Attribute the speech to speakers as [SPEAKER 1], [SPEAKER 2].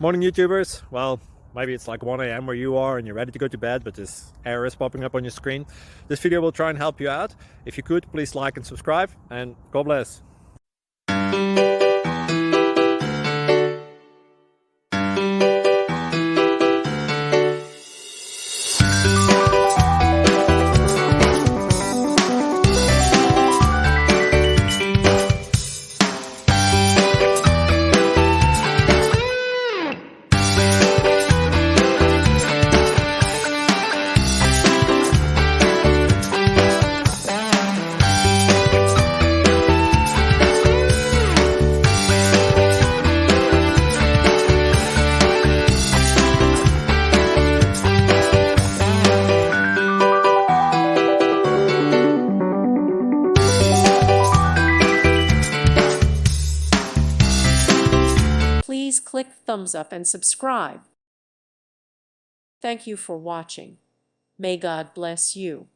[SPEAKER 1] Morning YouTubers. Well, maybe it's like 1 a.m. where you are and you're ready to go to bed, but this error is popping up on your screen. This video will try and help you out. If you could, please like and subscribe, and God bless.
[SPEAKER 2] Please click thumbs up and subscribe. Thank you for watching. May God bless you.